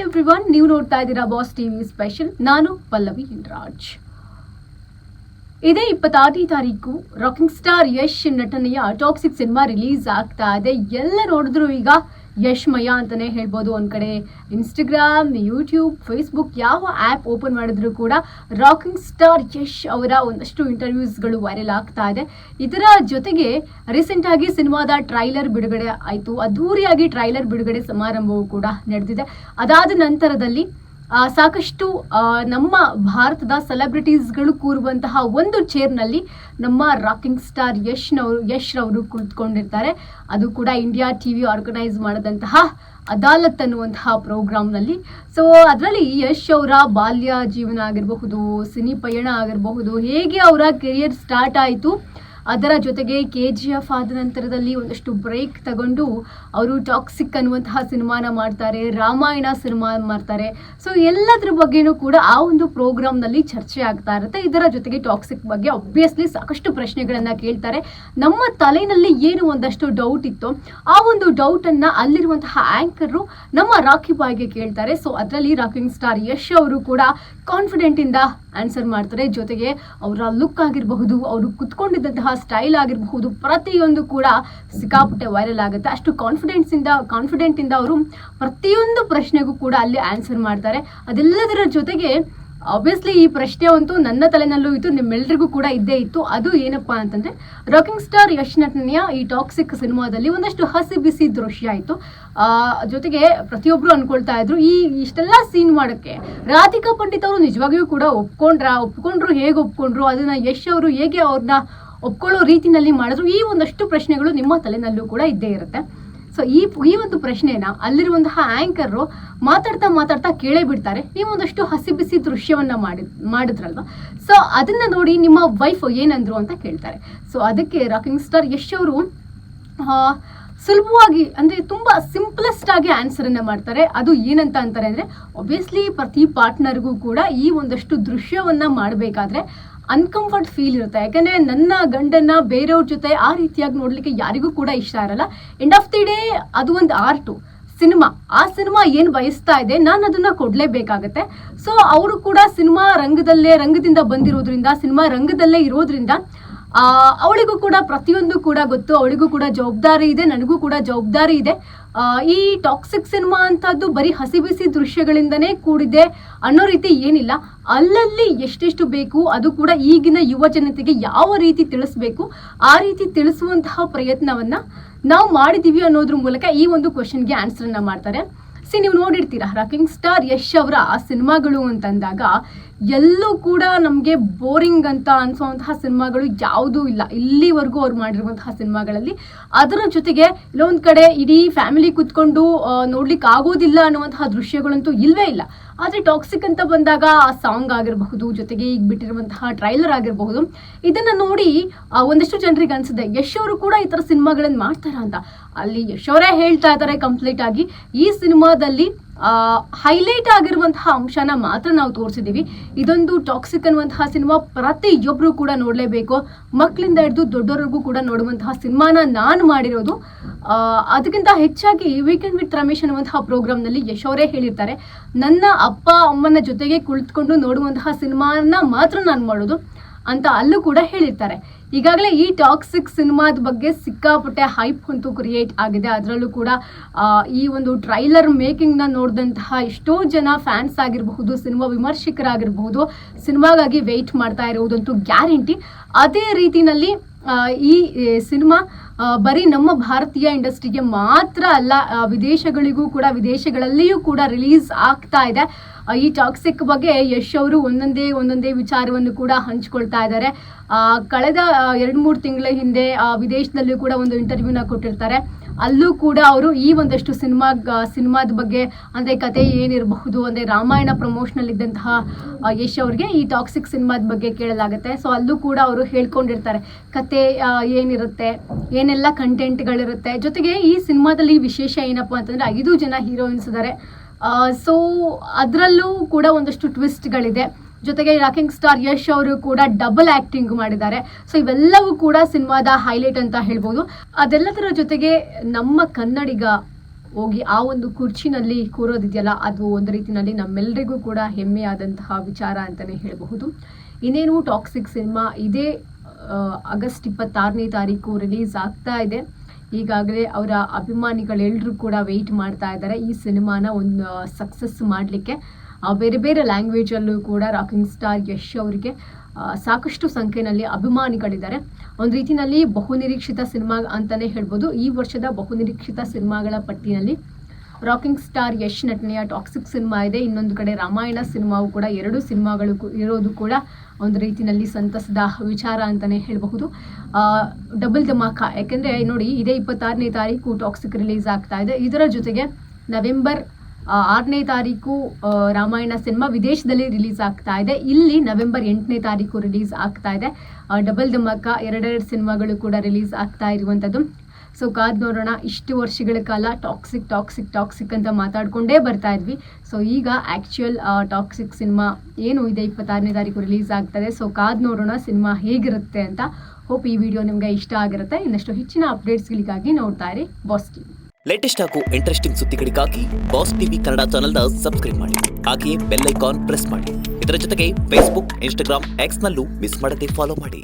Everyone, ನೀವು ನೋಡ್ತಾ ಇದ್ದೀರಾ ಬಾಸ್ ಟಿವಿ ಸ್ಪೆಷಲ್. ನಾನು ಪಲ್ಲವಿ ಹಿಂಡರಾಜ್. ಇದೇ 26ನೇ ತಾರೀಕು ರಾಕಿಂಗ್ ಸ್ಟಾರ್ ಯಶ್ ನಟನೆಯ ಟಾಕ್ಸಿಕ್ ಸಿನಿಮಾ ರಿಲೀಸ್ ಆಗ್ತಾ ಇದೆ. ಎಲ್ಲ ನೋಡಿದ್ರು ಈಗ ಯಶ್ಮಯ ಅಂತಾನೆ ಹೇಳ್ಬೋದು. ಒಂದ್ ಕಡೆ ಇನ್ಸ್ಟಾಗ್ರಾಮ್, ಯೂಟ್ಯೂಬ್, ಫೇಸ್ಬುಕ್ ಯಾವ ಆ್ಯಪ್ ಓಪನ್ ಮಾಡಿದ್ರು ಕೂಡ ರಾಕಿಂಗ್ ಸ್ಟಾರ್ ಯಶ್ ಅವರ ಒಂದಷ್ಟು ಇಂಟರ್ವ್ಯೂಸ್ಗಳು ವೈರಲ್ ಆಗ್ತಾ ಇದೆ. ಇದರ ಜೊತೆಗೆ ರೀಸೆಂಟ್ ಆಗಿ ಸಿನಿಮಾದ ಟ್ರೈಲರ್ ಬಿಡುಗಡೆ ಆಯಿತು. ಅದ್ಧೂರಿಯಾಗಿ ಟ್ರೈಲರ್ ಬಿಡುಗಡೆ ಸಮಾರಂಭವೂ ಕೂಡ ನಡೆದಿದೆ. ಅದಾದ ನಂತರದಲ್ಲಿ ಸಾಕಷ್ಟು ನಮ್ಮ ಭಾರತದ ಸೆಲೆಬ್ರಿಟೀಸ್ಗಳು ಕೂರುವಂತಹ ಒಂದು ಚೇರ್ನಲ್ಲಿ ನಮ್ಮ ರಾಕಿಂಗ್ ಸ್ಟಾರ್ ಯಶ್ ರವರು ಕುಳಿತುಕೊಂಡಿರ್ತಾರೆ. ಅದು ಕೂಡ ಇಂಡಿಯಾ ಟಿವಿ ಆರ್ಗನೈಸ್ ಮಾಡಿದಂತಹ ಅದಾಲತ್ ಅನ್ನುವಂತಹ ಪ್ರೋಗ್ರಾಮ್ನಲ್ಲಿ. ಸೊ ಅದರಲ್ಲಿ ಯಶ್ ಅವರ ಬಾಲ್ಯ ಜೀವನ ಆಗಿರಬಹುದು, ಸಿನಿ ಪಯಣ ಆಗಿರಬಹುದು, ಹೇಗೆ ಅವರ ಕೆರಿಯರ್ ಸ್ಟಾರ್ಟ್ ಆಯಿತು, ಅದರ ಜೊತೆಗೆ KGF ಆದ ನಂತರದಲ್ಲಿ ಒಂದಷ್ಟು ಬ್ರೇಕ್ ತಗೊಂಡು ಅವರು ಟಾಕ್ಸಿಕ್ ಅನ್ನುವಂತಹ ಸಿನಿಮಾನ ಮಾಡ್ತಾರೆ, ರಾಮಾಯಣ ಸಿನಿಮಾ ಮಾಡ್ತಾರೆ. ಸೊ ಎಲ್ಲದ್ರ ಬಗ್ಗೆನೂ ಕೂಡ ಆ ಒಂದು ಪ್ರೋಗ್ರಾಮ್ನಲ್ಲಿ ಚರ್ಚೆ ಆಗ್ತಾ ಇರುತ್ತೆ. ಇದರ ಜೊತೆಗೆ ಟಾಕ್ಸಿಕ್ ಬಗ್ಗೆ ಆಬ್ವಿಯಸ್ಲಿ ಸಾಕಷ್ಟು ಪ್ರಶ್ನೆಗಳನ್ನ ಕೇಳ್ತಾರೆ. ನಮ್ಮ ತಲೆಯಲ್ಲಿ ಏನು ಒಂದಷ್ಟು ಡೌಟ್ ಇತ್ತು, ಆ ಒಂದು ಡೌಟನ್ನು ಅಲ್ಲಿರುವಂತಹ ಆಂಕರು ನಮ್ಮ ರಾಖಿ ಬಾಯ್ಗೆ ಕೇಳ್ತಾರೆ. ಸೊ ಅದರಲ್ಲಿ ರಾಕಿಂಗ್ ಸ್ಟಾರ್ ಯಶ್ ಅವರು ಕೂಡ ಕಾನ್ಫಿಡೆಂಟ್ ಇಂದ ಆನ್ಸರ್ ಮಾಡ್ತಾರೆ. ಜೊತೆಗೆ ಅವರ ಲುಕ್ ಆಗಿರಬಹುದು, ಅವರು ಕುತ್ಕೊಂಡಿದ್ದಂತಹ ಸ್ಟೈಲ್ ಆಗಿರಬಹುದು, ಪ್ರತಿಯೊಂದು ಕೂಡ ಸಿಕ್ಕಾಪಟ್ಟೆ ವೈರಲ್ ಆಗುತ್ತೆ. ಅಷ್ಟು ಕಾನ್ಫಿಡೆಂಟ್ ಇಂದ ಅವರು ಪ್ರತಿಯೊಂದು ಪ್ರಶ್ನೆಗೂ ಕೂಡ ಅಲ್ಲಿ ಆನ್ಸರ್ ಮಾಡ್ತಾರೆ. ಅದೆಲ್ಲದರ ಜೊತೆಗೆ ಆಬ್ವಿಯಸ್ಲಿ ಈ ಪ್ರಶ್ನೆ ಅಂತೂ ನನ್ನ ತಲೆನಲ್ಲೂ ಇತ್ತು, ನಿಮ್ಮೆಲ್ಲರಿಗೂ ಕೂಡ ಇದ್ದೇ ಇತ್ತು. ಅದು ಏನಪ್ಪಾ ಅಂತಂದ್ರೆ, ರಾಕಿಂಗ್ ಸ್ಟಾರ್ ಯಶ್ ನಟನೆಯ ಈ ಟಾಕ್ಸಿಕ್ ಸಿನಿಮಾದಲ್ಲಿ ಒಂದಷ್ಟು ಹಸಿ ಬಿಸಿ ದೃಶ್ಯ ಆಯಿತು. ಜೊತೆಗೆ ಪ್ರತಿಯೊಬ್ರು ಅನ್ಕೊಳ್ತಾ ಇದ್ರು, ಇಷ್ಟೆಲ್ಲ ಸೀನ್ ಮಾಡೋಕ್ಕೆ ರಾಧಿಕಾ ಪಂಡಿತ್ ಅವರು ನಿಜವಾಗಿಯೂ ಕೂಡ ಒಪ್ಕೊಂಡ್ರು, ಹೇಗೆ ಒಪ್ಕೊಂಡ್ರು, ಅದನ್ನ ಯಶ್ ಅವರು ಹೇಗೆ ಅವ್ರನ್ನ ಒಪ್ಕೊಳ್ಳೋ ರೀತಿನಲ್ಲಿ ಮಾಡಿದ್ರು, ಈ ಒಂದಷ್ಟು ಪ್ರಶ್ನೆಗಳು ನಿಮ್ಮ ತಲೆನಲ್ಲೂ ಕೂಡ ಇದ್ದೇ ಇರುತ್ತೆ. ಸೊ ಈ ಒಂದು ಪ್ರಶ್ನೆನ ಅಲ್ಲಿರುವಂತಹ ಆಂಕರು ಮಾತಾಡ್ತಾ ಕೇಳೇ ಬಿಡ್ತಾರೆ. ನೀವು ಒಂದಷ್ಟು ಹಸಿ ಬಿಸಿ ದೃಶ್ಯವನ್ನ ಮಾಡಿದ್ರಲ್ವಾ, ಸೊ ಅದನ್ನ ನೋಡಿ ನಿಮ್ಮ ವೈಫ್ ಏನಂದ್ರು ಅಂತ ಕೇಳ್ತಾರೆ. ಸೊ ಅದಕ್ಕೆ ರಾಕಿಂಗ್ ಸ್ಟಾರ್ ಯಶ್ ಅವರು ಸುಲಭವಾಗಿ ಅಂದ್ರೆ ತುಂಬಾ ಸಿಂಪ್ಲೆಸ್ಟ್ ಆಗಿ ಆನ್ಸರ್ ಅನ್ನ ಮಾಡ್ತಾರೆ. ಅದು ಏನಂತ ಅಂತಾರೆ ಅಂದ್ರೆ, ಆಬ್ವಿಯಸ್ಲಿ ಪ್ರತಿ ಪಾರ್ಟ್ನರ್ಗೂ ಕೂಡ ಈ ಒಂದಷ್ಟು ದೃಶ್ಯವನ್ನ ಮಾಡಬೇಕಾದ್ರೆ ಅನ್ಕಂಫರ್ಟ್ ಫೀಲ್ ಇರುತ್ತೆ. ಯಾಕಂದ್ರೆ ನನ್ನ ಗಂಡನ್ನ ಬೇರೆಯವ್ರ ಜೊತೆ ಆ ರೀತಿಯಾಗಿ ನೋಡ್ಲಿಕ್ಕೆ ಯಾರಿಗೂ ಕೂಡ ಇಷ್ಟ ಇರಲ್ಲ. ಎಂಡ್ ಆಫ್ ದಿ ಡೇ ಅದು ಒಂದು ಆರ್ಟು, ಆ ಸಿನಿಮಾ ಏನು ಬಯಸ್ತಾ ಇದೆ, ನಾನು ಅದನ್ನ ಕೊಡ್ಲೇಬೇಕಾಗತ್ತೆ. ಸೊ ಅವರು ಕೂಡ ರಂಗದಿಂದ ಬಂದಿರೋದ್ರಿಂದ, ಸಿನಿಮಾ ರಂಗದಲ್ಲೇ ಇರೋದ್ರಿಂದ ಅವಳಿಗೂ ಕೂಡ ಪ್ರತಿಯೊಂದು ಕೂಡ ಗೊತ್ತು, ಅವಳಿಗೂ ಕೂಡ ಜವಾಬ್ದಾರಿ ಇದೆ, ನನಗೂ ಕೂಡ ಜವಾಬ್ದಾರಿ ಇದೆ. ಈ ಟಾಕ್ಸಿಕ್ ಸಿನಿಮಾ ಅಂತದ್ದು ಬರೀ ಹಸಿ ಬಿಸಿ ದೃಶ್ಯಗಳಿಂದನೇ ಕೂಡಿದೆ ಅನ್ನೋ ರೀತಿ ಏನಿಲ್ಲ. ಅಲ್ಲಲ್ಲಿ ಎಷ್ಟೆಷ್ಟು ಬೇಕು, ಅದು ಕೂಡ ಈಗಿನ ಯುವ ಜನತೆಗೆ ಯಾವ ರೀತಿ ತಿಳಿಸ್ಬೇಕು, ಆ ರೀತಿ ತಿಳಿಸುವಂತಹ ಪ್ರಯತ್ನವನ್ನ ನಾವು ಮಾಡಿದೀವಿ ಅನ್ನೋದ್ರ ಮೂಲಕ ಈ ಒಂದು ಕ್ವಶನ್ಗೆ ಆನ್ಸರ್ನ ಮಾಡ್ತಾರೆ. ನೀವು ನೋಡಿರ್ತೀರಾ, ರಾಕಿಂಗ್ ಸ್ಟಾರ್ ಯಶ್ ಅವರ ಸಿನಿಮಾಗಳು ಅಂತಂದಾಗ ಎಲ್ಲೂ ಕೂಡ ನಮಗೆ ಬೋರಿಂಗ್ ಅಂತ ಅನ್ಸೋಂತಹ ಸಿನಿಮಾಗಳು ಯಾವುದೂ ಇಲ್ಲ ಇಲ್ಲಿವರೆಗೂ ಅವ್ರು ಮಾಡಿರುವಂತಹ ಸಿನಿಮಾಗಳಲ್ಲಿ. ಅದರ ಜೊತೆಗೆ ಇಲ್ಲೊಂದ್ ಕಡೆ ಇಡೀ ಫ್ಯಾಮಿಲಿ ಕುತ್ಕೊಂಡು ನೋಡ್ಲಿಕ್ಕೆ ಆಗೋದಿಲ್ಲ ಅನ್ನುವಂತಹ ದೃಶ್ಯಗಳಂತೂ ಇಲ್ವೇ ಇಲ್ಲ. ಆದರೆ ಟಾಕ್ಸಿಕ್ ಅಂತ ಬಂದಾಗ ಆ ಸಾಂಗ್ ಆಗಿರಬಹುದು, ಜೊತೆಗೆ ಈಗ ಬಿಟ್ಟಿರುವಂತಹ ಟ್ರೈಲರ್ ಆಗಿರಬಹುದು, ಇದನ್ನ ನೋಡಿ ಒಂದಷ್ಟು ಜನರಿಗೆ ಅನ್ಸಿದೆ ಯಶ್ ಅವರು ಕೂಡ ಈ ತರ ಸಿನಿಮಾಗಳನ್ನ ಮಾಡ್ತಾರ ಅಂತ. ಅಲ್ಲಿ ಯಶ್ ಅವರೇ ಹೇಳ್ತಾ ಇದ್ದಾರೆ ಕಂಪ್ಲೀಟ್ ಆಗಿ, ಈ ಸಿನಿಮಾದಲ್ಲಿ ಹೈಲೈಟ್ ಆಗಿರುವಂತಹ ಅಂಶನ ಮಾತ್ರ ನಾವು ತೋರಿಸಿದೀವಿ. ಇದೊಂದು ಟಾಕ್ಸಿಕ್ ಅನ್ನುವಂತಹ ಸಿನಿಮಾ ಪ್ರತಿಯೊಬ್ರು ಕೂಡ ನೋಡ್ಲೇಬೇಕು, ಮಕ್ಕಳಿಂದ ಹಿಡಿದು ದೊಡ್ಡವರಿಗೂ ಕೂಡ ನೋಡುವಂತಹ ಸಿನಿಮಾನ ನಾನು ಮಾಡಿರೋದು. ಅದಕ್ಕಿಂತ ಹೆಚ್ಚಾಗಿ ವೀಕೆಂಡ್ ವಿತ್ ರಮೇಶ್ ಅನ್ನುವಂತಹ ಪ್ರೋಗ್ರಾಮ್ನಲ್ಲಿ ಯಶ್ ಅವರೇ ಹೇಳಿರ್ತಾರೆ, ನನ್ನ ಅಪ್ಪ ಅಮ್ಮನ ಜೊತೆಗೆ ಕುಳಿತುಕೊಂಡು ನೋಡುವಂತಹ ಸಿನಿಮಾನ ಮಾತ್ರ ನಾನು ಮಾಡೋದು ಅಂತ ಅಲ್ಲೂ ಕೂಡ ಹೇಳಿರ್ತಾರೆ. ಈಗಾಗಲೇ ಈ ಟಾಕ್ಸಿಕ್ ಸಿನಿಮಾದ ಬಗ್ಗೆ ಸಿಕ್ಕಾಪಟ್ಟೆ ಹೈಪ್ ಅಂತೂ ಕ್ರಿಯೇಟ್ ಆಗಿದೆ. ಅದರಲ್ಲೂ ಕೂಡ ಈ ಒಂದು ಟ್ರೈಲರ್ ಮೇಕಿಂಗ್ನ ನೋಡಿದಂತಹ ಎಷ್ಟೋ ಜನ ಫ್ಯಾನ್ಸ್ ಆಗಿರಬಹುದು, ಸಿನಿಮಾ ವಿಮರ್ಶಕರಾಗಿರಬಹುದು, ಸಿನಿಮಾಗಾಗಿ ವೆಯ್ಟ್ ಮಾಡ್ತಾ ಇರುವುದಂತೂ ಗ್ಯಾರಂಟಿ. ಅದೇ ರೀತಿನಲ್ಲಿ ಈ ಸಿನಿಮಾ ಬರೀ ನಮ್ಮ ಭಾರತೀಯ ಇಂಡಸ್ಟ್ರಿಗೆ ಮಾತ್ರ ಅಲ್ಲ, ವಿದೇಶಗಳಲ್ಲಿಯೂ ಕೂಡ ರಿಲೀಸ್ ಆಗ್ತಾ ಇದೆ. ಈ ಟಾಕ್ಸಿಕ್ ಬಗ್ಗೆ ಯಶ್ ಅವರು ಒಂದೊಂದೇ ವಿಚಾರವನ್ನು ಕೂಡ ಹಂಚ್ಕೊಳ್ತಾ ಇದ್ದಾರೆ. ಕಳೆದ 2-3 ತಿಂಗಳ ಹಿಂದೆ ವಿದೇಶದಲ್ಲೂ ಕೂಡ ಒಂದು ಇಂಟರ್ವ್ಯೂನ ಕೊಟ್ಟಿರ್ತಾರೆ. ಅಲ್ಲೂ ಕೂಡ ಅವರು ಈ ಒಂದಷ್ಟು ಸಿನಿಮಾದ ಬಗ್ಗೆ ಅಂದ್ರೆ ಕತೆ ಏನಿರಬಹುದು, ಅಂದ್ರೆ ರಾಮಾಯಣ ಪ್ರಮೋಷನಲ್ ಇದ್ದಂತಹ ಯಶ್ ಅವ್ರಿಗೆ ಈ ಟಾಕ್ಸಿಕ್ ಸಿನಿಮಾದ ಬಗ್ಗೆ ಕೇಳಲಾಗುತ್ತೆ. ಸೊ ಅಲ್ಲೂ ಕೂಡ ಅವರು ಹೇಳ್ಕೊಂಡಿರ್ತಾರೆ ಕತೆ ಏನಿರುತ್ತೆ, ಏನೆಲ್ಲ ಕಂಟೆಂಟ್ಗಳಿರುತ್ತೆ. ಜೊತೆಗೆ ಈ ಸಿನಿಮಾದಲ್ಲಿ ವಿಶೇಷ ಏನಪ್ಪಾ ಅಂತಂದ್ರೆ 5 ಜನ ಹೀರೋಯಿನ್ಸ್ ಇದ್ದಾರೆ. ಸೊ ಅದರಲ್ಲೂ ಕೂಡ ಒಂದಷ್ಟು ಟ್ವಿಸ್ಟ್ಗಳಿದೆ. ಜೊತೆಗೆ ರಾಕಿಂಗ್ ಸ್ಟಾರ್ ಯಶ್ ಅವರು ಕೂಡ ಡಬಲ್ ಆಕ್ಟಿಂಗ್ ಮಾಡಿದ್ದಾರೆ. ಸೊ ಇವೆಲ್ಲವೂ ಕೂಡ ಸಿನಿಮಾದ ಹೈಲೈಟ್ ಅಂತ ಹೇಳ್ಬೋದು. ಅದೆಲ್ಲದರ ಜೊತೆಗೆ ನಮ್ಮ ಕನ್ನಡಿಗ ಹೋಗಿ ಆ ಒಂದು ಕುರ್ಚಿನಲ್ಲಿ ಕೂರೋದಿದೆಯಲ್ಲ, ಅದು ಒಂದು ರೀತಿಯಲ್ಲಿ ನಮ್ಮೆಲ್ಲರಿಗೂ ಕೂಡ ಹೆಮ್ಮೆಯಾದಂತಹ ವಿಚಾರ ಅಂತಲೇ ಹೇಳಬಹುದು. ಇನ್ನೇನು ಟಾಕ್ಸಿಕ್ ಸಿನಿಮಾ ಇದೇ ಆಗಸ್ಟ್ 26ನೇ ತಾರೀಕು ರಿಲೀಸ್ ಆಗ್ತಾ ಇದೆ. ಈಗಾಗಲೇ ಅವರ ಅಭಿಮಾನಿಗಳೆಲ್ಲರೂ ಕೂಡ ವೆಯ್ಟ್ ಮಾಡ್ತಾ ಇದ್ದಾರೆ ಈ ಸಿನಿಮಾನ ಒಂದು ಸಕ್ಸಸ್ ಮಾಡಲಿಕ್ಕೆ. ಬೇರೆ ಬೇರೆ ಲ್ಯಾಂಗ್ವೇಜಲ್ಲೂ ಕೂಡ ರಾಕಿಂಗ್ ಸ್ಟಾರ್ ಯಶ್ ಅವರಿಗೆ ಸಾಕಷ್ಟು ಸಂಖ್ಯೆಯಲ್ಲಿ ಅಭಿಮಾನಿಗಳಿದ್ದಾರೆ. ಒಂದು ರೀತಿಯಲ್ಲಿ ಬಹುನಿರೀಕ್ಷಿತ ಸಿನಿಮಾ ಅಂತಲೇ ಹೇಳ್ಬೋದು. ಈ ವರ್ಷದ ಬಹುನಿರೀಕ್ಷಿತ ಸಿನಿಮಾಗಳ ಪಟ್ಟಿಯಲ್ಲಿ ರಾಕಿಂಗ್ ಸ್ಟಾರ್ ಯಶ್ ನಟನೆಯ ಟಾಕ್ಸಿಕ್ ಸಿನಿಮಾ ಇದೆ. ಇನ್ನೊಂದು ಕಡೆ ರಾಮಾಯಣ ಸಿನಿಮಾವು ಕೂಡ, ಎರಡು ಸಿನಿಮಾಗಳು ಇರೋದು ಕೂಡ ಒಂದು ರೀತಿಯಲ್ಲಿ ಸಂತಸದ ವಿಚಾರ ಅಂತಲೇ ಹೇಳಬಹುದು. ಡಬಲ್ ಧಮಾಕ, ಯಾಕೆಂದರೆ ನೋಡಿ ಇದೇ 26ನೇ ತಾರೀಕು ಟಾಕ್ಸಿಕ್ ರಿಲೀಸ್ ಆಗ್ತಾ ಇದೆ. ಇದರ ಜೊತೆಗೆ ನವೆಂಬರ್ 6ನೇ ತಾರೀಕು ರಾಮಾಯಣ ಸಿನಿಮಾ ವಿದೇಶದಲ್ಲಿ ರಿಲೀಸ್ ಆಗ್ತಾ ಇದೆ. ಇಲ್ಲಿ ನವೆಂಬರ್ 8ನೇ ತಾರೀಕು ರಿಲೀಸ್ ಆಗ್ತಾ ಇದೆ. ಡಬಲ್ ಧಮಾಕ ಎರಡೆರಡು ಸಿನಿಮಾಗಳು ಕೂಡ ರಿಲೀಸ್ ಆಗ್ತಾ ಇರುವಂಥದ್ದು. ಸೊ ಕಾದ್ ನೋಡೋಣ. ಇಷ್ಟು ವರ್ಷಗಳ ಕಾಲ ಟಾಕ್ಸಿಕ್ ಟಾಕ್ಸಿಕ್ ಟಾಕ್ಸಿಕ್ ಅಂತ ಮಾತಾಡ್ಕೊಂಡೇ ಬರ್ತಾ ಇದ್ವಿ. ಸೊ ಈಗ ಆ್ಯಕ್ಚುಯಲ್ ಟಾಕ್ಸಿಕ್ ಸಿನಿಮಾ ಏನು ಇದೆ 26ನೇ ತಾರೀಕು ರಿಲೀಸ್ ಆಗ್ತದೆ. ಸೊ ಕಾದ್ ನೋಡೋಣ ಸಿನಿಮಾ ಹೇಗಿರುತ್ತೆ ಅಂತ. ಹೋಪ್ ಈ ವಿಡಿಯೋ ನಿಮಗೆ ಇಷ್ಟ ಆಗಿರುತ್ತೆ. ಇನ್ನಷ್ಟು ಹೆಚ್ಚಿನ ಅಪ್ಡೇಟ್ಸ್ಗಳಿಗಾಗಿ ನೋಡ್ತಾ ಇರಿ ಬಾಸ್ ಟಿವಿ. ಲೇಟೆಸ್ಟ್ ಹಾಗೂ ಇಂಟ್ರೆಸ್ಟಿಂಗ್ ಸುದ್ದಿಗಳಿಗಾಗಿ ಬಾಸ್ ಟಿವಿ ಕನ್ನಡ ಚಾನೆಲ್ನ ಸಬ್ಸ್ಕ್ರೈಬ್ ಮಾಡಿ. ಹಾಗೆಯೇ ಬೆಲ್ ಐಕಾನ್ ಪ್ರೆಸ್ ಮಾಡಿ. ಇದರ ಜೊತೆಗೆ ಫೇಸ್ಬುಕ್, ಇನ್ಸ್ಟಾಗ್ರಾಮ್, ಎಕ್ಸ್ನಲ್ಲೂ ಮಿಸ್ ಮಾಡದೆ ಫಾಲೋ ಮಾಡಿ.